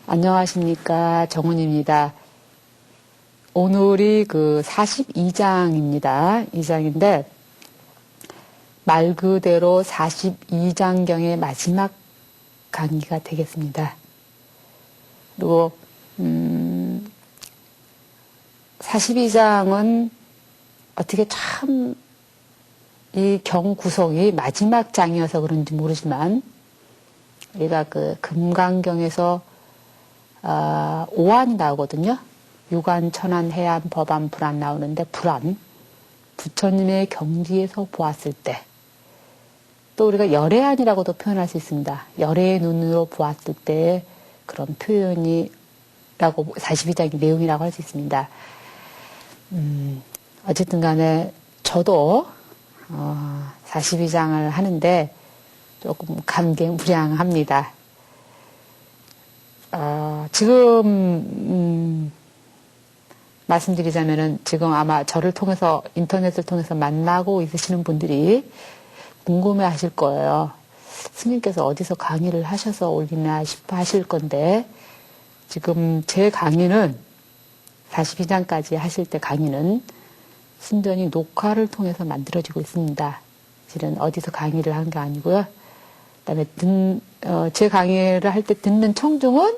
안녕하십니까. 정은입니다. 오늘이 그 42장입니다. 2장인데 말 그대로 42장경의 마지막 강의가 되겠습니다. 그리고 42장은 어떻게 참 이 경 구성이 마지막 장이어서 그런지 모르지만 우리가 그 금강경에서 오한이 나오거든요. 유관, 천안, 해안, 법안, 불안 나오는데 불안, 부처님의 경지에서 보았을 때, 또 우리가 열애안이라고도 표현할 수 있습니다. 열애의 눈으로 보았을 때 그런 표현이라고 42장의 내용이라고 할 수 있습니다. 어쨌든 간에 저도 42장을 하는데 조금 감개무량합니다. 지금 말씀드리자면은 지금 아마 저를 통해서 인터넷을 통해서 만나고 있으시는 분들이 궁금해 하실 거예요. 스님께서 어디서 강의를 하셔서 올리나 싶어 하실 건데 지금 제 강의는 42장까지 하실 때 강의는 순전히 녹화를 통해서 만들어지고 있습니다. 실은 어디서 강의를 한 게 아니고요. 그다음에 제 강의를 할 때 듣는 청중은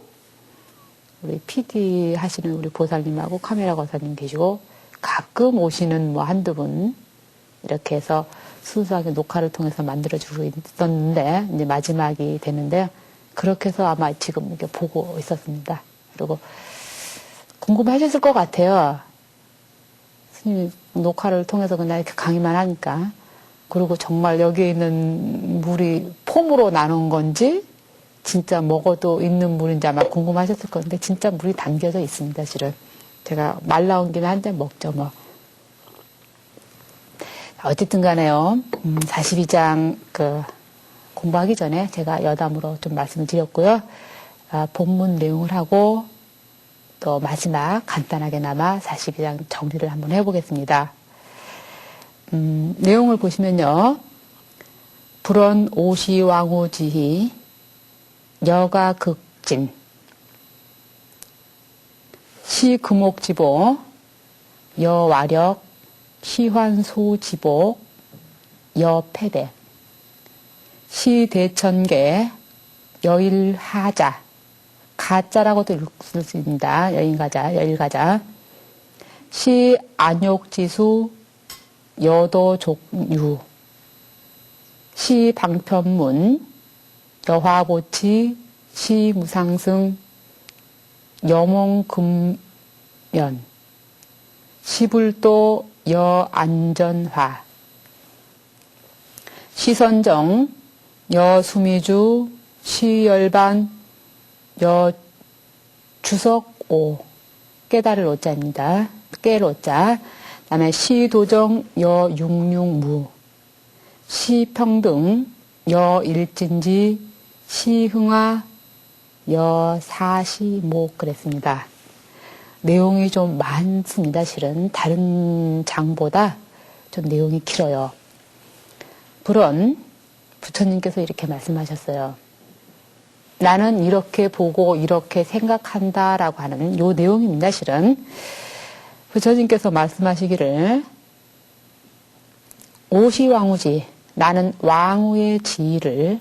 우리 PD 하시는 우리 보살님하고 카메라 거사님 계시고 가끔 오시는 뭐 한두 분 이렇게 해서 순수하게 녹화를 통해서 만들어주고 있었는데 이제 마지막이 되는데 그렇게 해서 아마 지금 이렇게 보고 있었습니다. 그리고 궁금해 하셨을 것 같아요. 스님이 녹화를 통해서 그냥 이렇게 강의만 하니까. 그리고 정말 여기에 있는 물이 폼으로 나눈 건지 진짜 먹어도 있는 물인지 아마 궁금하셨을 건데 진짜 물이 담겨져 있습니다. 실은 제가 말 나온 김에 한 잔 먹죠 뭐. 어쨌든 간에요. 42장 그 공부하기 전에 제가 여담으로 좀 말씀을 드렸고요. 본문 내용을 하고 또 마지막 간단하게나마 42장 정리를 한번 해보겠습니다. 내용을 보시면요. 불언 오시왕후지희 여가극진 시금옥지보 여와력 시환소지보 여패대 시대천계 여일하자 가짜라고도 읽을 수 있습니다. 여인가자 여일가자 시안욕지수 여도족유 시방편문 여화보치 시무상승 여몽금연 시불도 여안전화 시선정 여수미주 시열반 여주석오 깨달을 오자입니다. 깨를 오자 그 다음에 시도정 여육육무 시평등 여일진지 시흥화 여사시목 그랬습니다. 내용이 좀 많습니다. 실은 다른 장보다 좀 내용이 길어요. 불언 부처님께서 이렇게 말씀하셨어요. 나는 이렇게 보고 이렇게 생각한다라고 하는 요 내용입니다. 실은 부처님께서 말씀하시기를 오시왕후지 나는 왕후의 지위를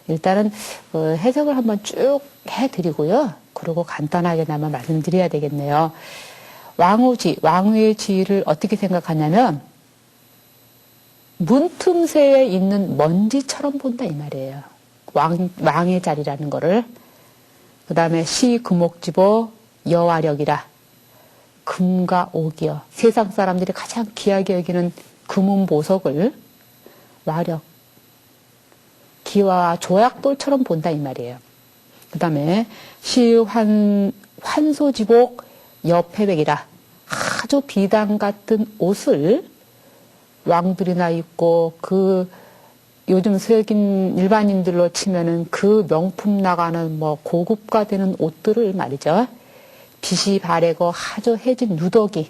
일단은 해석을 한번 쭉 해드리고요. 그리고 간단하게나마 말씀드려야 되겠네요. 왕후의 지위를 어떻게 생각하냐면 문틈새에 있는 먼지처럼 본다 이 말이에요. 왕의 자리라는 거를. 그 다음에 시금옥지보 여화력이라 금과 옥이요. 세상 사람들이 가장 귀하게 여기는 금은 보석을 와력, 기와 조약돌처럼 본다 이 말이에요. 그 다음에 환소지복 여패백이라 아주 비단 같은 옷을 왕들이나 입고 그 요즘 서역인 일반인들로 치면은 그 명품 나가는 뭐 고급화 되는 옷들을 말이죠. 빛이 바래고 아주 해진 누더기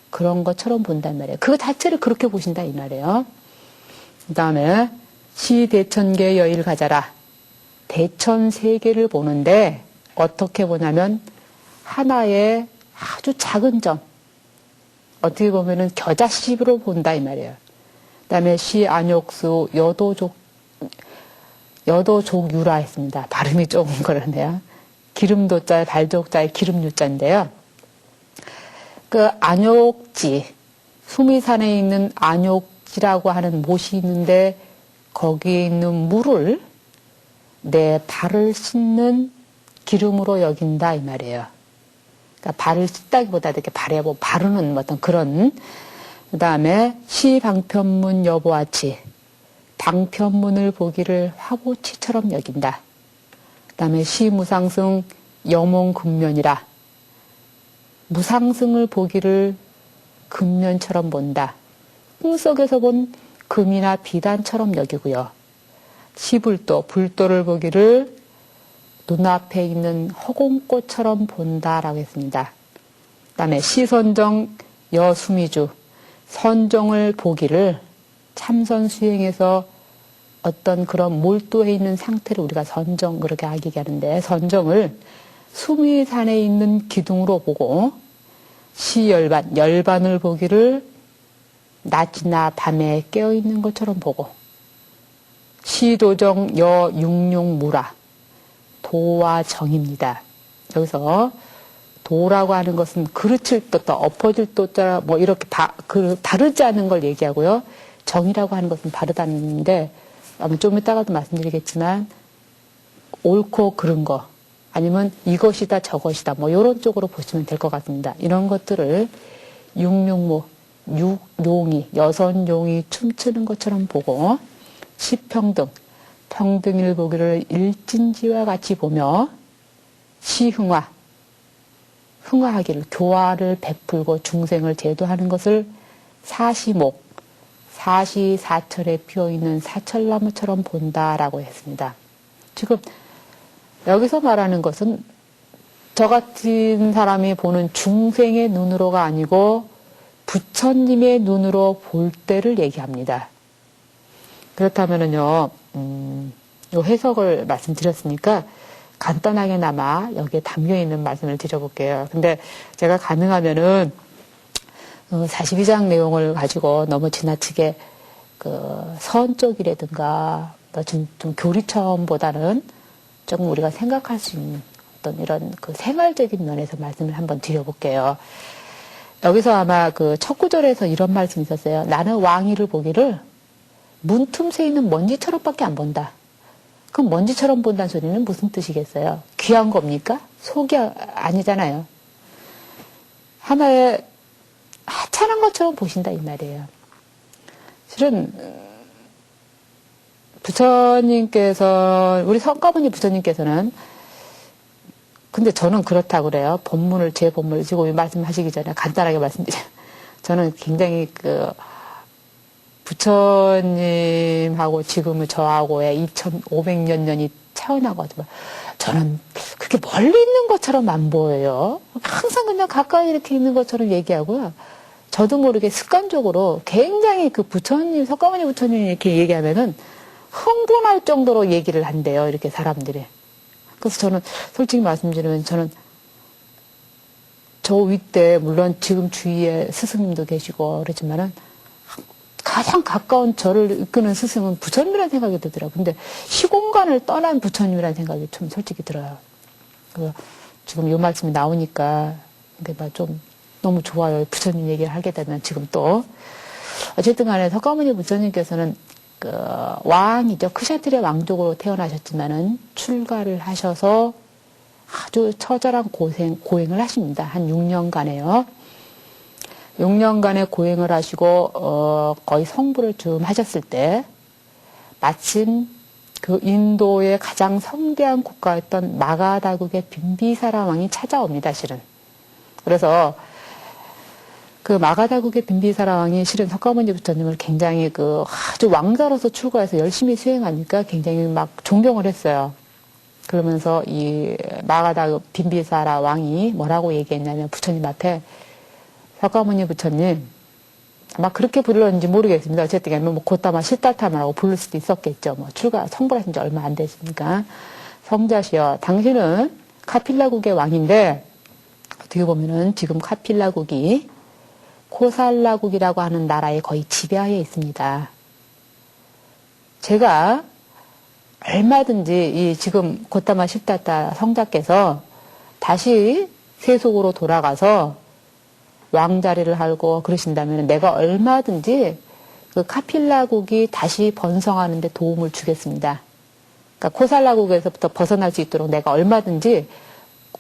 그런 것처럼 본단 말이에요. 그 자체를 그렇게 보신다 이 말이에요. 그 다음에 시대천계 여일 가자라. 대천 세계를 보는데 어떻게 보냐면 하나의 아주 작은 점. 어떻게 보면은 겨자씨로 본다 이 말이에요. 그 다음에 시안욕수 여도족유라 했습니다. 발음이 조금 그러네요. 기름도자에 발족자에 기름유자인데요. 그 안욕지, 수미산에 있는 안욕지라고 하는 못이 있는데 거기에 있는 물을 내 발을 씻는 기름으로 여긴다 이 말이에요. 그러니까 발을 씻다기보다 이렇게 발에 뭐 바르는 어떤 그런. 그 다음에 시방편문 여보아치, 방편문을 보기를 화보치처럼 여긴다. 그 다음에 시무상승 여몽근면이라, 무상승을 보기를 근면처럼 본다. 꿈속에서 본 금이나 비단처럼 여기고요. 시불도, 불도를 보기를 눈앞에 있는 허공꽃처럼 본다라고 했습니다. 그 다음에 시선정 여수미주, 선정을 보기를 참선 수행에서 어떤 그런 몰두해 있는 상태를 우리가 선정 그렇게 얘기하는데, 선정을 수미산에 있는 기둥으로 보고 시열반, 열반을 보기를 낮이나 밤에 깨어있는 것처럼 보고, 시도정 여육룡무라, 도와 정입니다. 여기서 도라고 하는 것은 그르칠 도자, 엎어질 도자, 뭐 이렇게 바르지 않은 걸 얘기하고요. 정이라고 하는 것은 바르다는데, 아마 좀 이따가도 말씀드리겠지만, 옳고 그른 거, 아니면 이것이다 저것이다, 뭐 이런 쪽으로 보시면 될 것 같습니다. 이런 것들을 육룡무, 육용이, 여선용이 춤추는 것처럼 보고, 시평등, 평등일 보기를 일진지와 같이 보며, 시흥화, 흥화하기를, 교화를 베풀고 중생을 제도하는 것을 사시목, 사시사철에 피어있는 사철나무처럼 본다라고 했습니다. 지금 여기서 말하는 것은 저 같은 사람이 보는 중생의 눈으로가 아니고 부처님의 눈으로 볼 때를 얘기합니다. 그렇다면은요, 요 해석을 말씀드렸으니까 간단하게나마 여기에 담겨있는 말씀을 드려볼게요. 근데 제가 가능하면은 42장 내용을 가지고 너무 지나치게 선 쪽이라든가 좀 교리처럼보다는 조금 우리가 생각할 수 있는 어떤 이런 생활적인 면에서 말씀을 한번 드려볼게요. 여기서 아마 첫 구절에서 이런 말씀이 있었어요. 나는 왕위를 보기를 문틈새 있는 먼지처럼밖에 안 본다. 그럼 먼지처럼 본다는 소리는 무슨 뜻이겠어요? 귀한 겁니까? 속이 아니잖아요. 하나의 하찮은 것처럼 보신다 이 말이에요. 실은 부처님께서, 우리 성가모니 부처님께서는, 근데 저는 그렇다고 그래요. 제 본문을 지금 말씀하시기 전에 간단하게 말씀드려요. 저는 굉장히 부처님하고 지금의 저하고의 2500년 년이 차이나가지고, 저는 그렇게 멀리 있는 것처럼 안 보여요. 항상 그냥 가까이 이렇게 있는 것처럼 얘기하고요. 저도 모르게 습관적으로 굉장히 부처님, 석가모니 부처님 이렇게 얘기하면은 흥분할 정도로 얘기를 한대요. 이렇게 사람들이. 그래서 저는 솔직히 말씀드리면 저는 저 윗대, 물론 지금 주위에 스승님도 계시고 그렇지만은 가장 가까운 저를 이끄는 스승은 부처님이라는 생각이 들더라고요. 근데 시공간을 떠난 부처님이라는 생각이 좀 솔직히 들어요. 그래서 지금 이 말씀이 나오니까 좀 너무 좋아요. 부처님 얘기를 하게 되면 지금 또. 어쨌든 간에 석가모니 부처님께서는 왕이죠. 크샤트리아 왕족으로 태어나셨지만은 출가를 하셔서 아주 처절한 고행을 하십니다. 한 6년간에요. 6년간의 고행을 하시고 거의 성불을 좀 하셨을 때 마침 인도의 가장 성대한 국가였던 마가다국의 빈비사라 왕이 찾아옵니다. 실은. 그래서 그 마가다국의 빈비사라 왕이 실은 석가모니 부처님을 굉장히 그 아주 왕자로서 출가해서 열심히 수행하니까 굉장히 막 존경을 했어요. 그러면서 이 마가다 빈비사라 왕이 뭐라고 얘기했냐면 부처님 앞에 석가모니 부처님 아마 그렇게 부르는지 모르겠습니다. 어쨌든 뭐 고타마 시타타마라고 부를 수도 있었겠죠. 뭐 출가 성불하신 지 얼마 안 됐으니까 성자시여 당신은 카필라국의 왕인데 어떻게 보면은 지금 카필라국이 코살라국이라고 하는 나라의 거의 지배하에 있습니다. 제가 얼마든지 이 지금 고타마 시타타 성자께서 다시 세속으로 돌아가서 왕자리를 하고 그러신다면 내가 얼마든지 그 카필라국이 다시 번성하는 데 도움을 주겠습니다. 그러니까 코살라국에서부터 벗어날 수 있도록 내가 얼마든지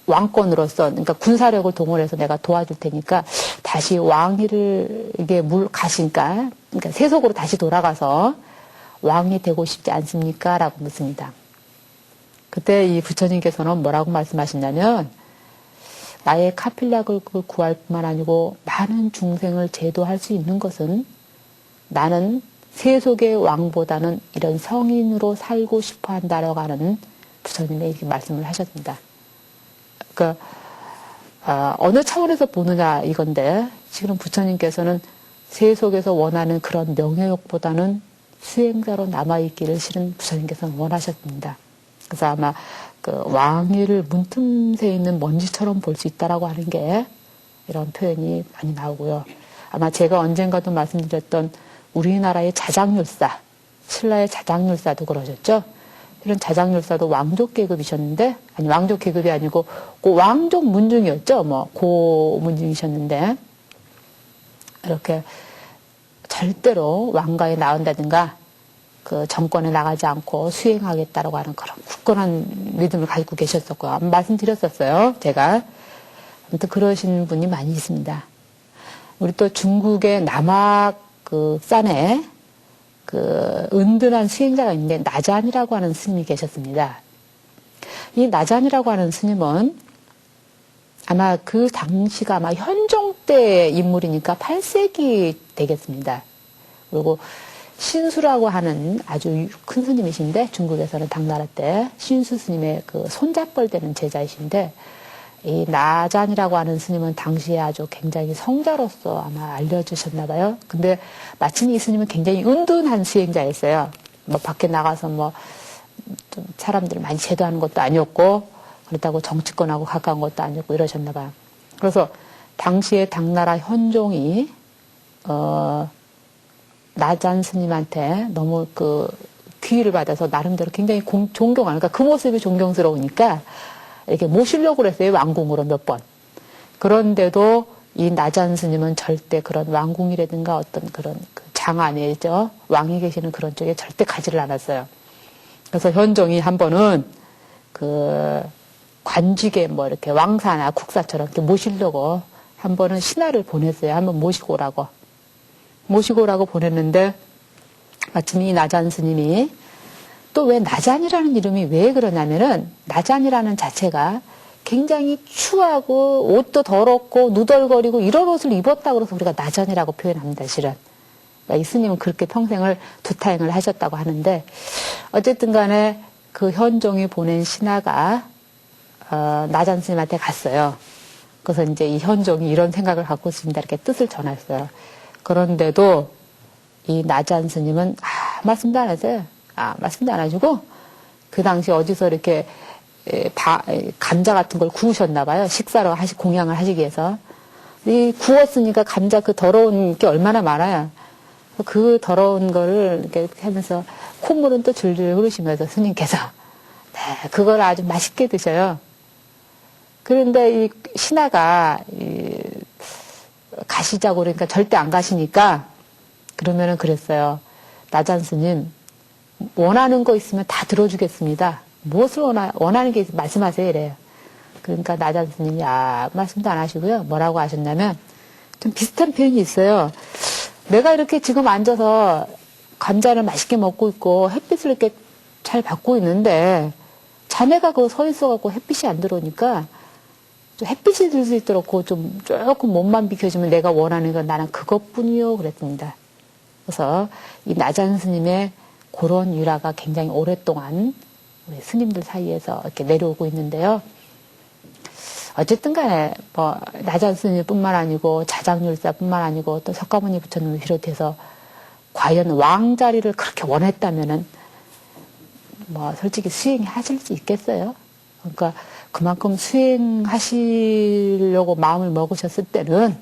왕권으로서, 그러니까 군사력을 동원해서 내가 도와줄 테니까 다시 왕위를 이게 가시니까, 그러니까 세속으로 다시 돌아가서 왕이 되고 싶지 않습니까? 라고 묻습니다. 그때 이 부처님께서는 뭐라고 말씀하시냐면, 나의 카필락을 구할 뿐만 아니고 많은 중생을 제도할 수 있는 것은 나는 세속의 왕보다는 이런 성인으로 살고 싶어 한다라고 하는 부처님의 이렇게 말씀을 하셨습니다. 그러니까 어느 차원에서 보느냐 이건데 지금 부처님께서는 세속에서 원하는 그런 명예욕보다는 수행자로 남아있기를 실은 부처님께서는 원하셨습니다. 그래서 아마 그 왕위를 문틈새 있는 먼지처럼 볼 수 있다라고 하는 게 이런 표현이 많이 나오고요. 아마 제가 언젠가도 말씀드렸던 우리나라의 자장률사, 신라의 자장률사도 그러셨죠. 이런 자장률사도 왕족 계급이셨는데, 아니 왕족 계급이 아니고 왕족 문중이었죠. 뭐 고문중이셨는데 이렇게 절대로 왕가에 나온다든가 그 정권에 나가지 않고 수행하겠다라고 하는 그런 굳건한 믿음을 가지고 계셨었고요. 한번 말씀드렸었어요. 제가. 아무튼 그러신 분이 많이 있습니다. 우리 또 중국의 남악 그 산에 그 은둔한 수행자가 있는데 나잔이라고 하는 스님이 계셨습니다. 이 나잔이라고 하는 스님은 아마 그 당시가 아마 현종 때 인물이니까 8세기 되겠습니다. 그리고 신수라고 하는 아주 큰 스님이신데 중국에서는 당나라 때 신수 스님의 그 손잡벌 되는 제자이신데 이 나잔이라고 하는 스님은 당시에 아주 굉장히 성자로서 아마 알려주셨나 봐요. 근데 마침 이 스님은 굉장히 은둔한 수행자였어요. 뭐 밖에 나가서 뭐 좀 사람들을 많이 제도하는 것도 아니었고 그렇다고 정치권하고 가까운 것도 아니었고 이러셨나 봐요. 그래서 당시에 당나라 현종이 나잔 스님한테 너무 그 귀의를 받아서 나름대로 굉장히 존경하는, 그러니까 그 모습이 존경스러우니까 이렇게 모시려고 그랬어요. 왕궁으로 몇 번. 그런데도 이 나잔 스님은 절대 그런 왕궁이라든가 어떤 그런 그 장안에죠. 왕이 계시는 그런 쪽에 절대 가지를 않았어요. 그래서 현종이 한 번은 그 관직에 뭐 이렇게 왕사나 국사처럼 이렇게 모시려고 한 번은 신하를 보냈어요. 한번 모시고 오라고 보냈는데 마침 이 나잔 스님이 또 왜 나잔이라는 이름이 왜 그러냐면은 나잔이라는 자체가 굉장히 추하고 옷도 더럽고 누덜거리고 이런 옷을 입었다고 그래서 우리가 나잔이라고 표현합니다. 실은. 그러니까 이 스님은 그렇게 평생을 두타행을 하셨다고 하는데 어쨌든 간에 그 현종이 보낸 신하가 나잔 스님한테 갔어요. 그래서 이제 이 현종이 이런 생각을 갖고 있습니다. 이렇게 뜻을 전했어요. 그런데도 이 나잔 스님은 말씀도 안 하세요. 말씀도 안 하시고 그 당시 어디서 이렇게 감자 같은 걸 구우셨나 봐요. 식사로 공양을 하시기 위해서. 이 구웠으니까 감자 그 더러운 게 얼마나 많아요. 그 더러운 거를 이렇게 하면서 콧물은 또 줄줄 흐르시면서 스님께서 네, 그걸 아주 맛있게 드셔요. 그런데 이 신하가 가시자고 그러니까 절대 안 가시니까 그러면은 그랬어요. 나잔 스님 원하는 거 있으면 다 들어주겠습니다. 무엇을 원하는 게 있으면 말씀하세요 이래요. 그러니까 나잔 스님이 말씀도 안 하시고요. 뭐라고 하셨냐면 좀 비슷한 표현이 있어요. 내가 이렇게 지금 앉아서 감자를 맛있게 먹고 있고 햇빛을 이렇게 잘 받고 있는데 자네가 그 서 있어갖고 햇빛이 안 들어오니까 좀 햇빛이 들 수 있도록 좀 조금 몸만 비켜주면 내가 원하는 건 나는 그것뿐이요 그랬습니다. 그래서 이 나잔 스님의 그런 유라가 굉장히 오랫동안 우리 스님들 사이에서 이렇게 내려오고 있는데요. 어쨌든 간에 뭐 나잔 스님뿐만 아니고 자장율사뿐만 아니고 또 석가모니 부처님을 비롯해서 과연 왕자리를 그렇게 원했다면은 뭐 솔직히 수행하실 수 있겠어요? 그러니까 그만큼 수행하시려고 마음을 먹으셨을 때는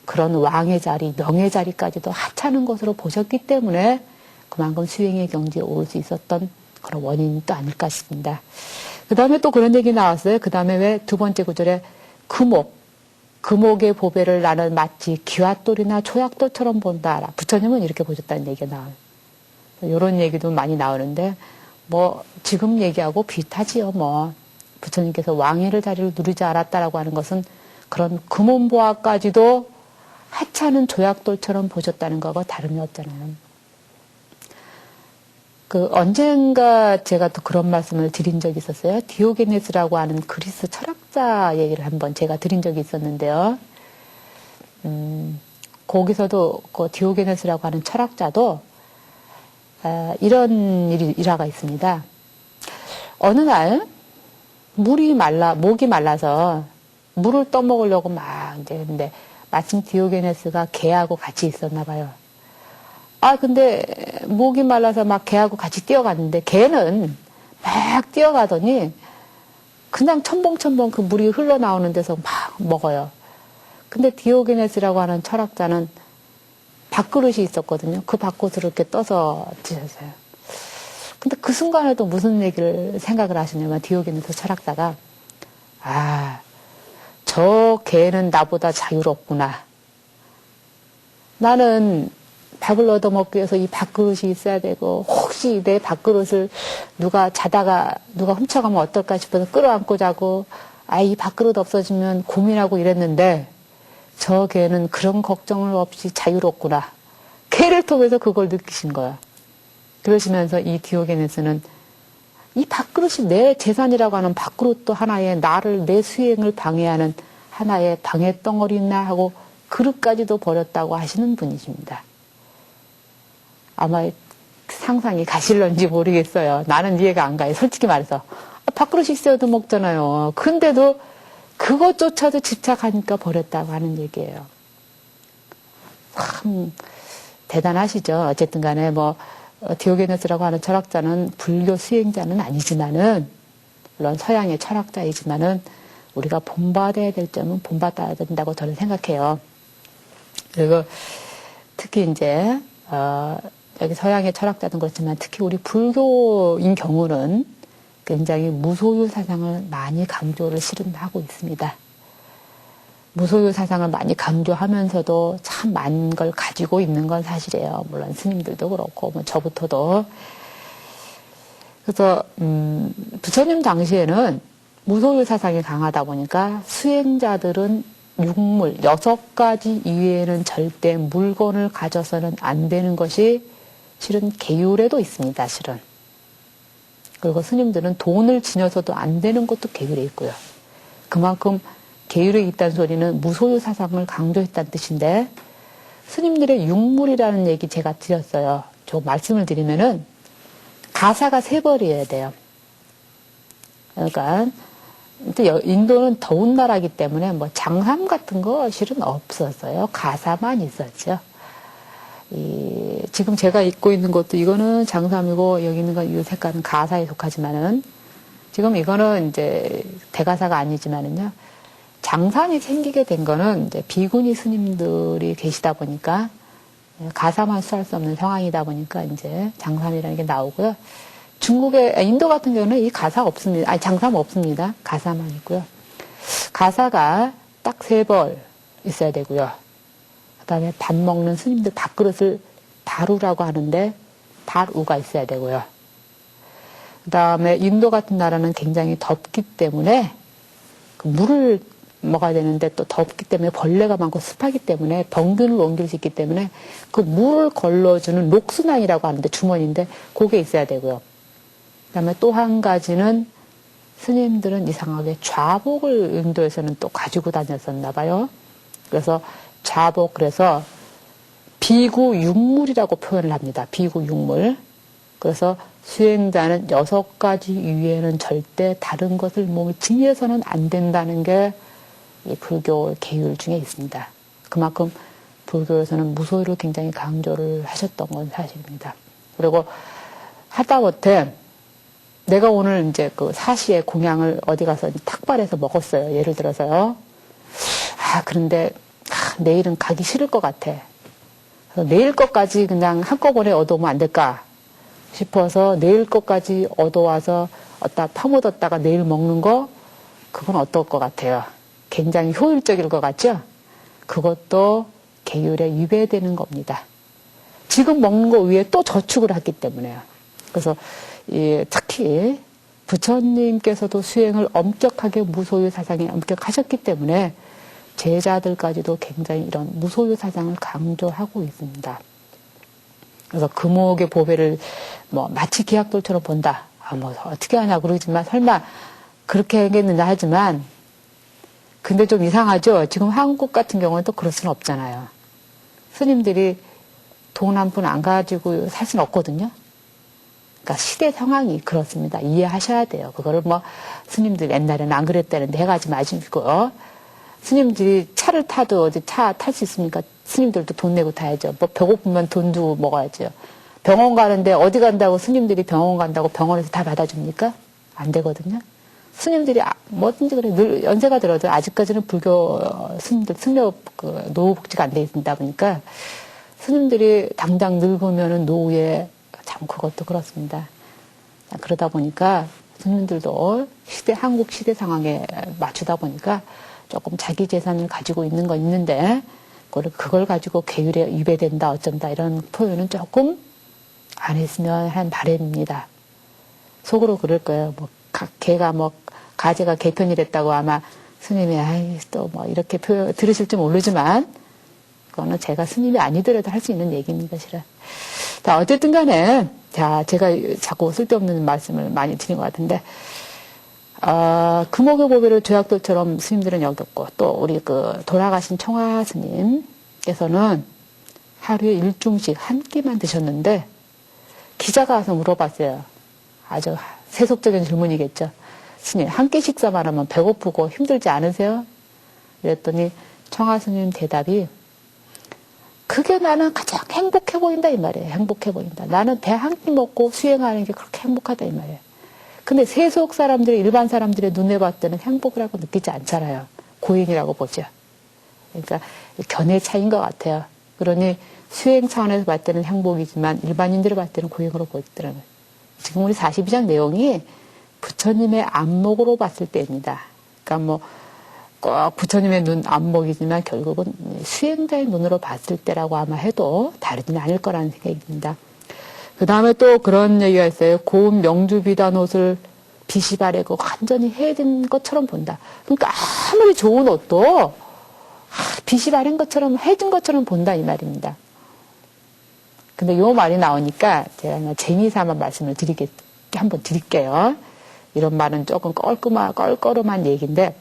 그런 왕의 자리, 명의 자리까지도 하찮은 것으로 보셨기 때문에 그만큼 수행의 경지에 올 수 있었던 그런 원인이 또 아닐까 싶습니다. 그 다음에 또 그런 얘기 나왔어요. 그 다음에 왜 두 번째 구절에 금옥의 보배를 나는 마치 기와돌이나 초약돌처럼 본다. 부처님은 이렇게 보셨다는 얘기가 나와요. 이런 얘기도 많이 나오는데 뭐 지금 얘기하고 비슷하지요. 뭐 부처님께서 왕위를 자리를 누리지 않았다라고 하는 것은 그런 금원보화까지도 하찮은 조약돌처럼 보셨다는 거하고 다름이 없잖아요. 언젠가 제가 또 그런 말씀을 드린 적이 있었어요. 디오게네스라고 하는 그리스 철학자 얘기를 한번 제가 드린 적이 있었는데요. 거기서도 그 디오게네스라고 하는 철학자도 이런 일화가 있습니다. 어느 날 목이 말라서 물을 떠먹으려고 막 이제 근데 마침 디오게네스가 개하고 같이 있었나 봐요. 근데 목이 말라서 막 개하고 같이 뛰어갔는데 개는 막 뛰어가더니 그냥 첨벙첨벙 그 물이 흘러나오는 데서 막 먹어요. 근데 디오게네스라고 하는 철학자는 밥그릇이 있었거든요. 그 밥그릇을 이렇게 떠서 드셨어요. 근데 그 순간에도 무슨 얘기를 생각을 하시냐면 디오게네스 철학자가 저 개는 나보다 자유롭구나. 나는 밥을 얻어먹기 위해서 이 밥그릇이 있어야 되고 혹시 내 밥그릇을 누가 훔쳐가면 어떨까 싶어서 끌어안고 자고 이 밥그릇 없어지면 고민하고 이랬는데 저 개는 그런 걱정을 없이 자유롭구나. 개를 통해서 그걸 느끼신 거야. 그러시면서 이 디오게네스는 이 밥그릇이 내 재산이라고 하는 밥그릇도 하나의 내 수행을 방해하는 하나의 방해덩어리나 하고 그릇까지도 버렸다고 하시는 분이십니다. 아마 상상이 가실런지 모르겠어요. 나는 이해가 안 가요. 솔직히 말해서. 밥그릇이 있어도 먹잖아요. 근데도 그것조차도 집착하니까 버렸다고 하는 얘기예요. 참 대단하시죠. 어쨌든 간에 디오게네스라고 하는 철학자는 불교 수행자는 아니지만은 물론 서양의 철학자이지만은 우리가 본받아야 될 점은 본받아야 된다고 저는 생각해요. 그리고 특히 이제 여기 서양의 철학자도 그렇지만 특히 우리 불교인 경우는 굉장히 무소유 사상을 많이 강조를 실은 하고 있습니다. 무소유 사상을 많이 강조하면서도 참 많은 걸 가지고 있는 건 사실이에요. 물론 스님들도 그렇고 저부터도. 그래서 부처님 당시에는 무소유 사상이 강하다 보니까 수행자들은 육물 6가지 이외에는 절대 물건을 가져서는 안 되는 것이 실은 계율에도 있습니다. 실은. 그리고 스님들은 돈을 지녀서도 안 되는 것도 계율에 있고요. 그만큼 계율에 있다는 소리는 무소유 사상을 강조했다는 뜻인데 스님들의 육물이라는 얘기 제가 드렸어요. 저 말씀을 드리면은 가사가 3벌이어야 돼요. 그러니까 인도는 더운 나라이기 때문에 장삼 같은 거 실은 없었어요. 가사만 있었죠. 지금 제가 입고 있는 것도 이거는 장삼이고 여기 있는 이 색깔은 가사에 속하지만은 지금 이거는 이제 대가사가 아니지만은요. 장삼이 생기게 된 거는 이제 비구니 스님들이 계시다 보니까 가사만 수할 수 없는 상황이다 보니까 이제 장삼이라는 게 나오고요. 인도 같은 경우는 이 가사 없습니다. 장삼 없습니다. 가사만 있고요. 가사가 딱 3벌 있어야 되고요. 그 다음에 밥 먹는 스님들 밥그릇을 다루라고 하는데 다루가 있어야 되고요. 그 다음에 인도 같은 나라는 굉장히 덥기 때문에 물을 먹어야 되는데 또 덥기 때문에 벌레가 많고 습하기 때문에 병균을 옮길 수 있기 때문에 그 물을 걸러주는 록수낭이라고 하는데 주머니인데 그게 있어야 되고요. 그 다음에 또 한 가지는 스님들은 이상하게 좌복을 인도에서는 또 가지고 다녔었나 봐요. 그래서 좌복, 그래서 비구육물이라고 표현을 합니다. 비구육물. 그래서 수행자는 6가지 이외에는 절대 다른 것을 몸을 지니해서는 안 된다는 게 이 불교 계율 중에 있습니다. 그만큼 불교에서는 무소유를 굉장히 강조를 하셨던 건 사실입니다. 그리고 하다못해 내가 오늘 이제 그 사시의 공양을 어디 가서 탁발해서 먹었어요. 예를 들어서요. 그런데 내일은 가기 싫을 것 같아. 그래서 내일 것까지 그냥 한꺼번에 얻어오면 안 될까 싶어서 내일 것까지 얻어와서 어디다 파묻었다가 내일 먹는 거, 그건 어떨 것 같아요? 굉장히 효율적일 것 같죠? 그것도 계율에 위배되는 겁니다. 지금 먹는 거 위에 또 저축을 했기 때문에요. 그래서 특히 부처님께서도 수행을 엄격하게 무소유 사상에 엄격하셨기 때문에 제자들까지도 굉장히 이런 무소유 사상을 강조하고 있습니다. 그래서 금옥의 보배를 뭐 마치 기약돌처럼 본다. 뭐 어떻게 하냐 그러지만 설마 그렇게 하겠느냐 하지만, 근데 좀 이상하죠. 지금 한국 같은 경우는 또 그럴 수는 없잖아요. 스님들이 돈 한 푼 안 가지고 살 수는 없거든요. 그러니까 시대 상황이 그렇습니다. 이해하셔야 돼요. 그거를 뭐 스님들 옛날에는 안 그랬다는데 해가지 마시고, 스님들이 차를 타도 어디 차 탈 수 있습니까? 스님들도 돈 내고 타야죠. 뭐 배고프면 돈 주고 먹어야죠. 병원 가는데 어디 간다고 스님들이 병원 간다고 병원에서 다 받아줍니까? 안 되거든요. 스님들이 뭐든지 그래 늘 연세가 들어도 아직까지는 불교 스님들 승려 노후복지가 안 돼 있다 보니까 스님들이 당장 늙으면은 노후에 참 그것도 그렇습니다. 그러다 보니까 스님들도 한국 시대 상황에 맞추다 보니까 조금 자기 재산을 가지고 있는 건 있는데 그걸 가지고 계율에 위배된다 어쩐다 이런 표현은 조금 안 했으면 하는 바람입니다. 속으로 그럴 거예요. 뭐 개가 뭐 가재가 개편이랬다고 아마 스님이 또 뭐 이렇게 들으실지 모르지만 그거는 제가 스님이 아니더라도 할 수 있는 얘기입니다. 실은. 자, 어쨌든 간에 제가 자꾸 쓸데없는 말씀을 많이 드린 것 같은데 금옥의 보배를 죄악돌처럼 스님들은 여겼고 또 우리 돌아가신 청화 스님께서는 하루에 일중씩 한 끼만 드셨는데 기자가 와서 물어봤어요. 아주 세속적인 질문이겠죠. 스님, 한 끼 식사만 하면 배고프고 힘들지 않으세요? 그랬더니 청화 스님 대답이 그게 나는 가장 행복해 보인다 이 말이에요. 행복해 보인다. 나는 배 한 끼 먹고 수행하는 게 그렇게 행복하다 이 말이에요. 근데 세속 사람들이 일반 사람들의 눈에 봤을 때는 행복이라고 느끼지 않잖아요. 고행이라고 보죠. 그러니까 견해 차이인 것 같아요. 그러니 수행 차원에서 봤을 때는 행복이지만 일반인들이 봤을 때는 고행으로 보이더라고요. 지금 우리 42장 내용이 부처님의 안목으로 봤을 때입니다. 그러니까 뭐 꼭 부처님의 눈 안목이지만 결국은 수행자의 눈으로 봤을 때라고 아마 해도 다르지는 않을 거라는 생각이 듭니다. 그 다음에 또 그런 얘기가 있어요. 고운 명주 비단 옷을 빛이 바래고 완전히 해진 것처럼 본다. 그러니까 아무리 좋은 옷도 빛이 바른 것처럼 해진 것처럼 본다 이 말입니다. 근데 요 말이 나오니까 제가 재미삼아 말씀을 한번 드릴게요. 이런 말은 조금 껄끄름한 얘기인데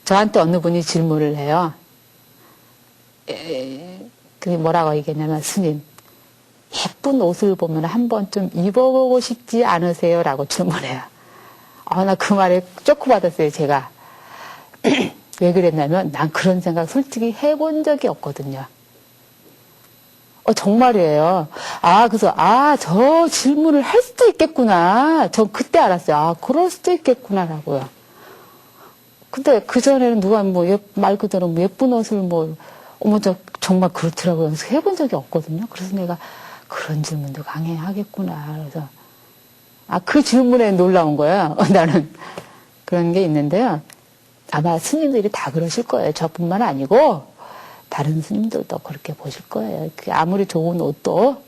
저한테 어느 분이 질문을 해요. 그게 뭐라고 얘기했냐면 스님 예쁜 옷을 보면 한 번쯤 입어보고 싶지 않으세요? 라고 질문해요. 나 그 말에 쪼크 받았어요, 제가. 왜 그랬냐면, 난 그런 생각 솔직히 해본 적이 없거든요. 정말이에요. 그래서, 저 질문을 할 수도 있겠구나. 전 그때 알았어요. 그럴 수도 있겠구나라고요. 근데 그전에는 누가 말 그대로 예쁜 옷을 정말 그렇더라고요. 그래서 해본 적이 없거든요. 그래서 내가 그런 질문도 강행하겠구나. 그래서, 그 질문에 놀라운 거예요. 나는 그런 게 있는데요. 아마 스님들이 다 그러실 거예요. 저뿐만 아니고, 다른 스님들도 그렇게 보실 거예요. 아무리 좋은 옷도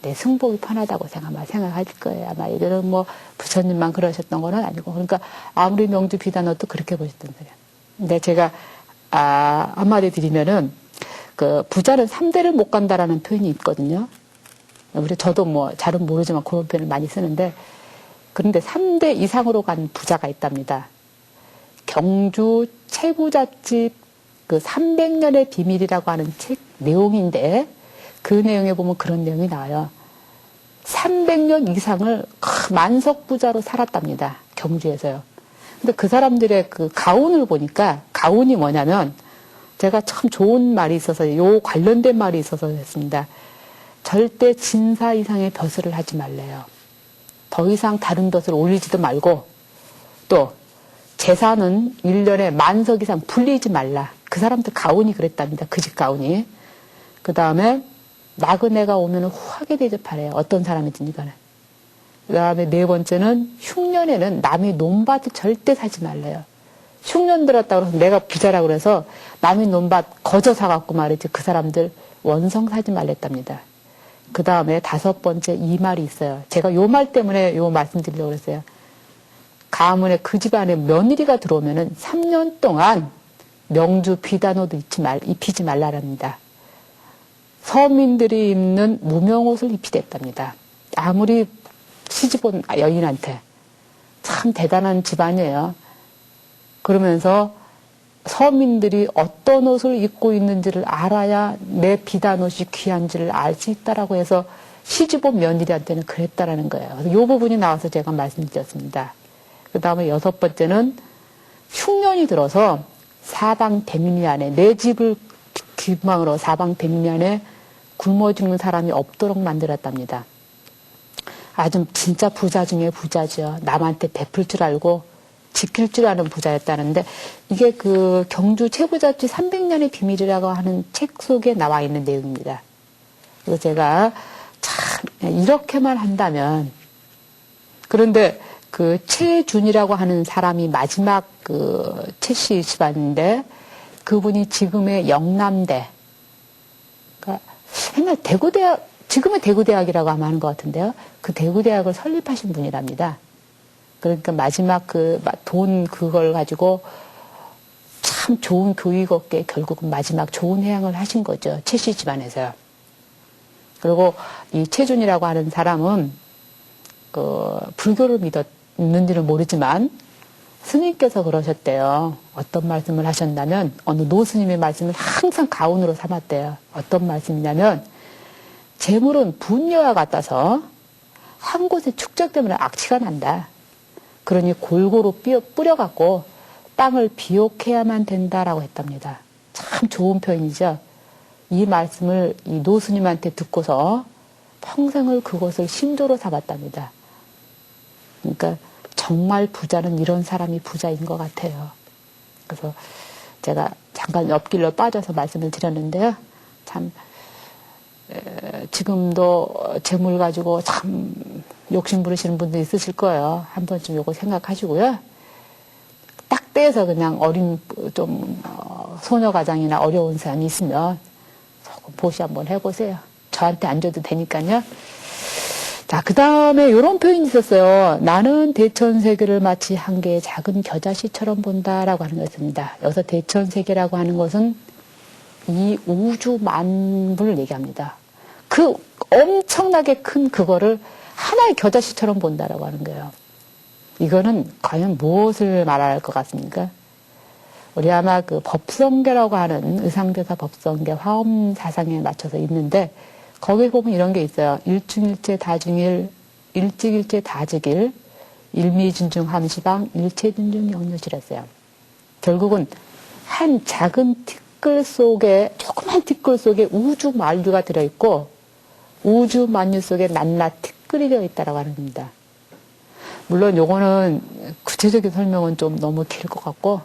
내 승복이 편하다고 생각할 거예요. 아마 이거는 부처님만 그러셨던 건 아니고. 그러니까 아무리 명주 비단 옷도 그렇게 보셨던 거예요. 근데 제가, 한마디 드리면은, 부자는 3대를 못 간다라는 표현이 있거든요. 저도 잘은 모르지만 그런 표현을 많이 쓰는데, 그런데 3대 이상으로 간 부자가 있답니다. 경주 채부잣집 그 300년의 비밀이라고 하는 책 내용인데 그 내용에 보면 그런 내용이 나와요. 300년 이상을 만석 부자로 살았답니다. 경주에서요. 근데 그 사람들의 그 가훈을 보니까 가훈이 뭐냐면 제가 참 좋은 말이 있어서 요 관련된 말이 있어서 했습니다. 절대 진사 이상의 벼슬을 하지 말래요. 더 이상 다른 벼슬을 올리지도 말고 또 재산은 1년에 만석 이상 불리지 말라. 그 사람들 가훈이 그랬답니다. 그 집 가훈이. 그 다음에 나그네가 오면 후하게 대접하래요. 어떤 사람이든지 간에. 그 다음에 네 번째는 흉년에는 남의 논밭을 절대 사지 말래요. 흉년 들었다고 해서 내가 부자라고 그래서 남의 논밭 거저 사갖고 말이지 그 사람들 원성 사지 말랬답니다. 그 다음에 다섯 번째 이 말이 있어요. 제가 요 말 때문에 요 말씀드리려고 그랬어요. 가문에 그 집안에 며느리가 들어오면은 3년 동안 명주 비단옷도 입히지 말라랍니다. 서민들이 입는 무명옷을 입히댔답니다. 아무리 시집온 여인한테 참 대단한 집안이에요. 그러면서 서민들이 어떤 옷을 입고 있는지를 알아야 내 비단옷이 귀한지를 알 수 있다라고 해서 시집온 며느리한테는 그랬다라는 거예요. 그래서 이 부분이 나와서 제가 말씀드렸습니다. 그 다음에 여섯 번째는 흉년이 들어서 사방 대민이 안에 내 집을 기망으로 사방 대민이 안에 굶어 죽는 사람이 없도록 만들었답니다. 아주 진짜 부자 중에 부자죠. 남한테 베풀 줄 알고 지킬 줄 아는 부자였다는데 이게 그 경주 채부잣집 300년의 비밀이라고 하는 책 속에 나와 있는 내용입니다. 그래서 제가 참 이렇게만 한다면 그런데 그 최준이라고 하는 사람이 마지막 그 최씨 집안인데 그분이 지금의 영남대 그러니까 옛날 대구대학 지금의 대구대학이라고 하면 하는 것 같은데요. 그 대구대학을 설립하신 분이랍니다. 그러니까 마지막 그 돈 그걸 가지고 참 좋은 교육 얻게 결국은 마지막 좋은 해양을 하신 거죠. 최씨 집안에서요. 그리고 이 최준이라고 하는 사람은 그 불교를 믿었는지는 모르지만 스님께서 그러셨대요. 어떤 말씀을 하셨냐면 어느 노스님의 말씀을 항상 가훈으로 삼았대요. 어떤 말씀이냐면 재물은 분녀와 같아서 한 곳에 축적되면 악취가 난다. 그러니 골고루 뿌려갖고 땅을 비옥해야만 된다라고 했답니다. 참 좋은 표현이죠. 이 말씀을 이 노스님한테 듣고서 평생을 그것을 신조로 삼았답니다. 그러니까 정말 부자는 이런 사람이 부자인 것 같아요. 그래서 제가 잠깐 옆길로 빠져서 말씀을 드렸는데요. 참 지금도 재물 가지고 참 욕심 부리시는 분들 있으실 거예요. 한 번쯤 요거 생각하시고요. 딱 떼서 그냥 어린 좀 소녀 가장이나 어려운 사람이 있으면 조금 보시 한번 해보세요. 저한테 안 줘도 되니까요. 자, 그 다음에 이런 표현이 있었어요. 나는 대천세계를 마치 한 개의 작은 겨자씨처럼 본다라고 하는 것입니다. 여기서 대천세계라고 하는 것은 이 우주 만물을 얘기합니다. 그 엄청나게 큰 그거를 하나의 겨자씨처럼 본다라고 하는 거예요. 이거는 과연 무엇을 말할 것 같습니까? 우리 아마 그 법성계라고 하는 의상대사 법성계 화엄 사상에 맞춰서 있는데 거기에 보면 이런 게 있어요. 일중일체 다중일, 일직일체 다즉일, 일미준중 함시방, 일체준중 영유실했어요. 결국은 한 작은 티끌 속에 조그만 티끌 속에 우주 만류가 들어있고 우주 만류 속에 낱낱 티끌이 되어있다라고 하는 겁니다. 물론 요거는 구체적인 설명은 좀 너무 길 것 같고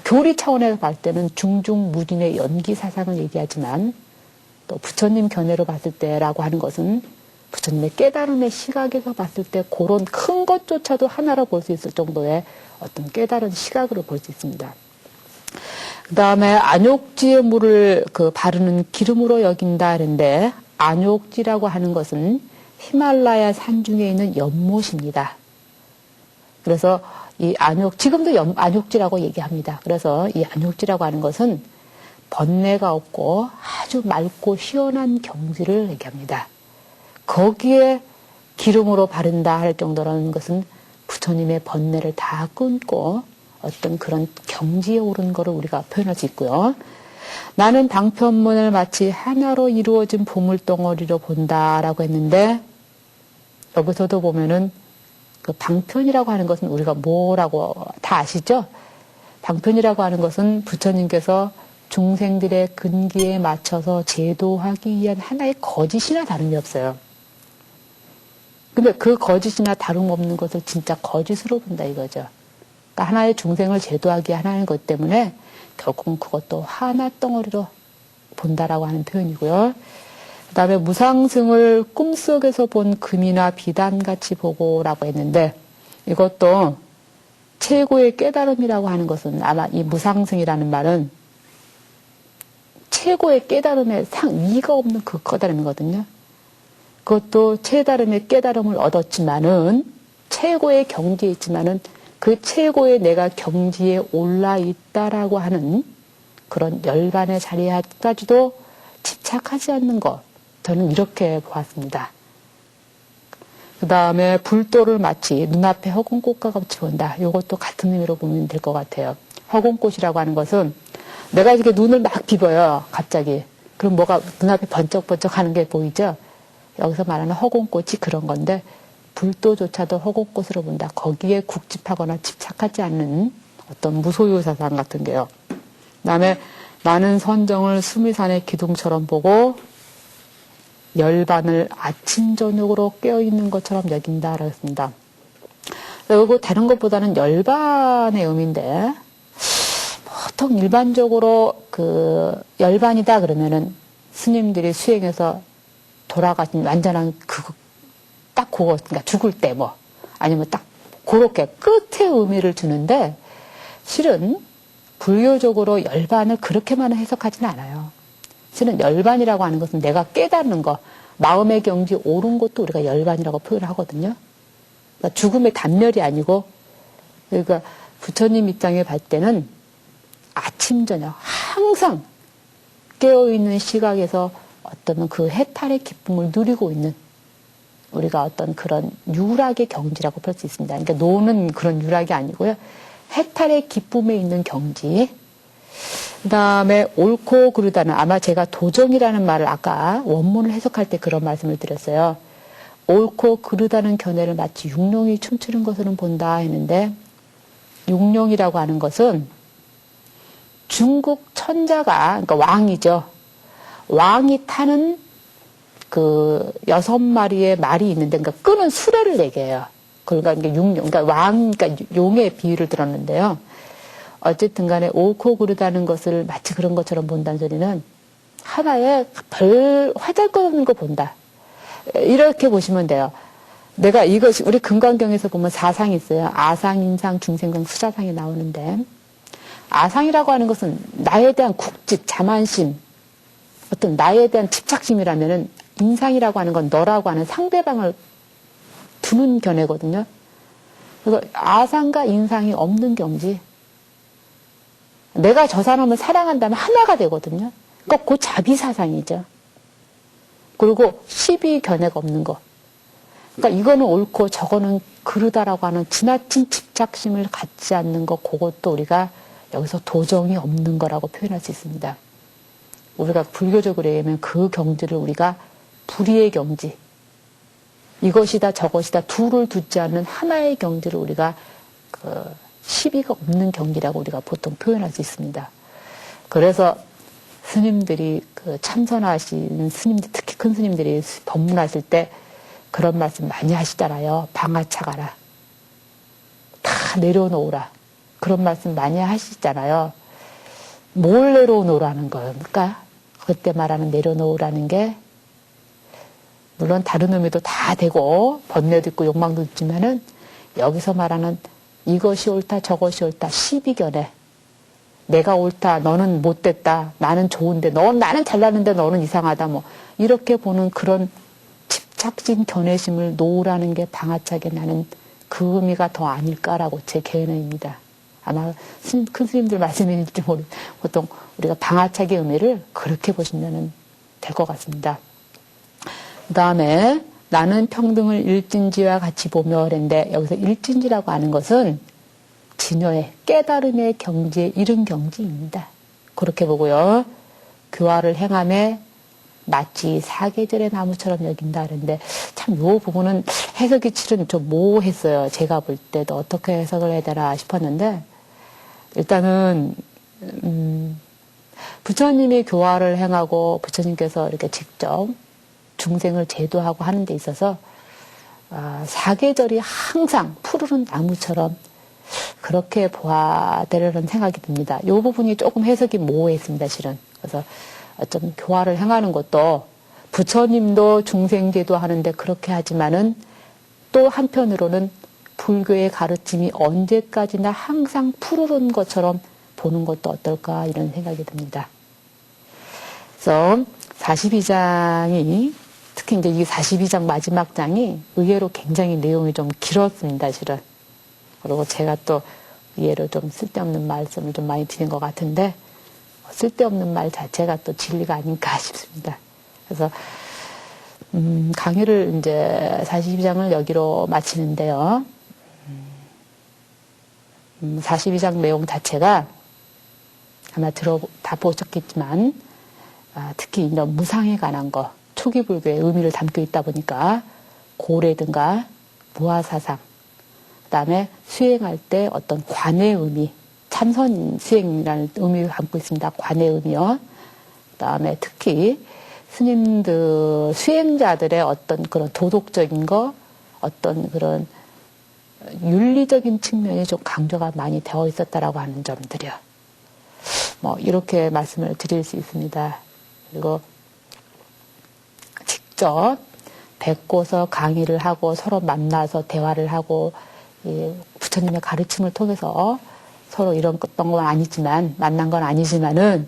교리 차원에서 봤을 때는 중중무진의 연기 사상을 얘기하지만 또 부처님 견해로 봤을 때라고 하는 것은 부처님의 깨달음의 시각에서 봤을 때 그런 큰 것조차도 하나로 볼 수 있을 정도의 어떤 깨달은 시각으로 볼 수 있습니다. 그 다음에 안욕지의 물을 그 바르는 기름으로 여긴다 하는데 안욕지라고 하는 것은 히말라야 산 중에 있는 연못입니다. 그래서 이 지금도 안욕지라고 얘기합니다. 그래서 이 안욕지라고 하는 것은 번뇌가 없고 아주 맑고 시원한 경지를 얘기합니다. 거기에 기름으로 바른다 할 정도라는 것은 부처님의 번뇌를 다 끊고 어떤 그런 경지에 오른 거를 우리가 표현할 수 있고요. 나는 방편문을 마치 하나로 이루어진 보물덩어리로 본다라고 했는데 여기서도 보면은 그 방편이라고 하는 것은 우리가 뭐라고 다 아시죠? 방편이라고 하는 것은 부처님께서 중생들의 근기에 맞춰서 제도하기 위한 하나의 거짓이나 다름이 없어요. 근데 그 거짓이나 다름없는 것을 진짜 거짓으로 본다 이거죠. 그러니까 하나의 중생을 제도하기 하나는 것 때문에 결국은 그것도 하나 덩어리로 본다라고 하는 표현이고요. 그 다음에 무상승을 꿈속에서 본 금이나 비단같이 보고라고 했는데 이것도 최고의 깨달음이라고 하는 것은 아마 이 무상승이라는 말은 최고의 깨달음의 상위가 없는 그 깨달음이거든요. 그것도 최다름의 깨달음을 얻었지만은 최고의 경지에 있지만은 그 최고의 내가 경지에 올라 있다라고 하는 그런 열반의 자리까지도 집착하지 않는 것. 저는 이렇게 보았습니다. 그 다음에 불도를 마치 눈앞에 허공꽃과 같이 본다. 이것도 같은 의미로 보면 될 것 같아요. 허공꽃이라고 하는 것은 내가 이렇게 눈을 막 비벼요. 갑자기. 그럼 뭐가 눈앞에 번쩍번쩍 하는 게 보이죠? 여기서 말하는 허공꽃이 그런 건데 불도조차도 허공꽃으로 본다. 거기에 국집하거나 집착하지 않는 어떤 무소유 사상 같은 게요. 그다음에 나는 선정을 수미산의 기둥처럼 보고 열반을 아침 저녁으로 깨어있는 것처럼 여긴다라고 했습니다. 그리고 다른 것보다는 열반의 의미인데 보통 일반적으로 그 열반이다 그러면은 스님들이 수행해서 돌아가신 완전한 딱 그거, 그러니까 죽을 때 뭐, 아니면 딱 그렇게 끝에 의미를 주는데, 실은 불교적으로 열반을 그렇게만 해석하지는 않아요. 실은 열반이라고 하는 것은 내가 깨닫는 거, 마음의 경지 오른 것도 우리가 열반이라고 표현을 하거든요. 그러니까 죽음의 단멸이 아니고, 그러니까 부처님 입장에 볼 때는 아침, 저녁, 항상 깨어있는 시각에서 어떤 그 해탈의 기쁨을 누리고 있는 우리가 어떤 그런 유락의 경지라고 볼 수 있습니다. 그러니까 노는 그런 유락이 아니고요. 해탈의 기쁨에 있는 경지. 그 다음에 옳고 그르다는 아마 제가 도정이라는 말을 아까 원문을 해석할 때 그런 말씀을 드렸어요. 옳고 그르다는 견해를 마치 육룡이 춤추는 것으로 본다 했는데 육룡이라고 하는 것은 중국 천자가 그러니까 왕이죠. 왕이 타는 그 6마리의 말이 있는데, 그러니까 끄는 수레를 얘기해요. 그러니까 육룡, 그러니까 그러니까 용의 비유를 들었는데요. 어쨌든 간에 옳고 그르다는 것을 마치 그런 것처럼 본다는 소리는 하나의 별 화잘 것 없는 거 본다. 이렇게 보시면 돼요. 내가 이것이, 우리 금강경에서 보면 사상이 있어요. 아상, 인상, 중생상, 수자상이 나오는데, 아상이라고 하는 것은 나에 대한 국집, 자만심, 어떤 나에 대한 집착심이라면은 인상이라고 하는 건 너라고 하는 상대방을 두는 견해거든요. 그래서 아상과 인상이 없는 경지. 내가 저 사람을 사랑한다면 하나가 되거든요. 그러니까 그 자비사상이죠. 그리고 시비 견해가 없는 거. 그러니까 이거는 옳고 저거는 그르다라고 하는 지나친 집착심을 갖지 않는 거, 그것도 우리가 여기서 도정이 없는 거라고 표현할 수 있습니다. 우리가 불교적으로 얘기하면 그 경지를 우리가 불의의 경지, 이것이다 저것이다 둘을 두지 않는 하나의 경지를 우리가 그 시비가 없는 경지라고 우리가 보통 표현할 수 있습니다. 그래서 스님들이 그 참선하신 스님들, 특히 큰 스님들이 법문하실 때 그런 말씀 많이 하시잖아요. 방아차 가라. 다 내려놓으라. 그런 말씀 많이 하시잖아요. 뭘 내려놓으라는 겁니까? 그때 말하는 내려놓으라는 게 물론 다른 의미도 다 되고 번뇌도 있고 욕망도 있지만은 여기서 말하는 이것이 옳다 저것이 옳다 시비견해. 내가 옳다 너는 못됐다 나는 좋은데 나는 잘나는데 너는 이상하다 뭐 이렇게 보는 그런 집착심 견해심을 놓으라는 게 방아차게 나는 그 의미가 더 아닐까라고 제 개인입니다. 아마 큰 스님들 말씀일지 보통 우리가 방아차기 의미를 그렇게 보시면 될 것 같습니다. 그 다음에 나는 평등을 일진지와 같이 보며 그랬는데 여기서 일진지라고 하는 것은 진여의 깨달음의 경지에 이른 경지입니다. 그렇게 보고요. 교화를 행함에 마치 사계절의 나무처럼 여긴다 그랬는데 참 요 부분은 해석이 실은 좀 모호했어요. 제가 볼 때도 어떻게 해석을 해야 되나 싶었는데 일단은 부처님이 교화를 행하고 부처님께서 이렇게 직접 중생을 제도하고 하는 데 있어서 사계절이 항상 푸르른 나무처럼 그렇게 보아야 되려는 생각이 듭니다. 이 부분이 조금 해석이 모호했습니다, 실은. 그래서 좀 교화를 행하는 것도 부처님도 중생 제도하는데 그렇게 하지만은 또 한편으로는 불교의 가르침이 언제까지나 항상 푸르른 것처럼 보는 것도 어떨까 이런 생각이 듭니다. 그래서 42장이 특히 이제 이 42장 마지막 장이 의외로 굉장히 내용이 좀 길었습니다, 실은. 그리고 제가 또 의외로 좀 쓸데없는 말씀을 좀 많이 드린 것 같은데 쓸데없는 말 자체가 또 진리가 아닌가 싶습니다. 그래서 강의를 이제 42장을 여기로 마치는데요. 42장 내용 자체가 아마 다 보셨겠지만 특히 이런 무상에 관한 거 초기 불교의 의미를 담고 있다 보니까 고래든가 무아사상 그다음에 수행할 때 어떤 관의 의미 참선 수행이라는 의미를 담고 있습니다. 관의 의미요. 그다음에 특히 스님들 수행자들의 어떤 그런 도덕적인 거 어떤 그런 윤리적인 측면이 좀 강조가 많이 되어 있었다라고 하는 점들이요. 뭐 이렇게 말씀을 드릴 수 있습니다. 그리고 직접 뵙고서 강의를 하고 서로 만나서 대화를 하고 부처님의 가르침을 통해서 서로 이런 건 아니지만 만난 건 아니지만은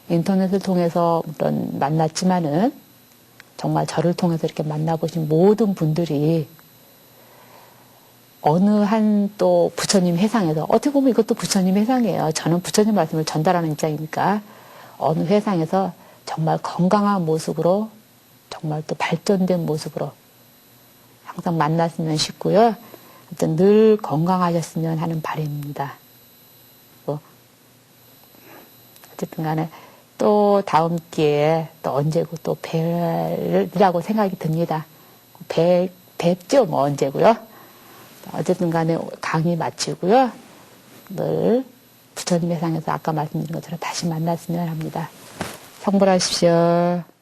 인터넷을 통해서 물론 만났지만은 정말 저를 통해서 이렇게 만나보신 모든 분들이 어느 한 또 부처님 회상에서 어떻게 보면 이것도 부처님 회상이에요. 저는 부처님 말씀을 전달하는 입장이니까 어느 회상에서 정말 건강한 모습으로 정말 또 발전된 모습으로 항상 만났으면 싶고요. 아무튼 늘 건강하셨으면 하는 바람입니다. 어쨌든 간에 또 다음 기회에 또 언제고 또 뵐이라고 생각이 듭니다. 뵙죠, 뭐 언제고요. 어쨌든 간에 강의 마치고요. 늘 부처님의 상에서 아까 말씀드린 것처럼 다시 만났으면 합니다. 성불하십시오.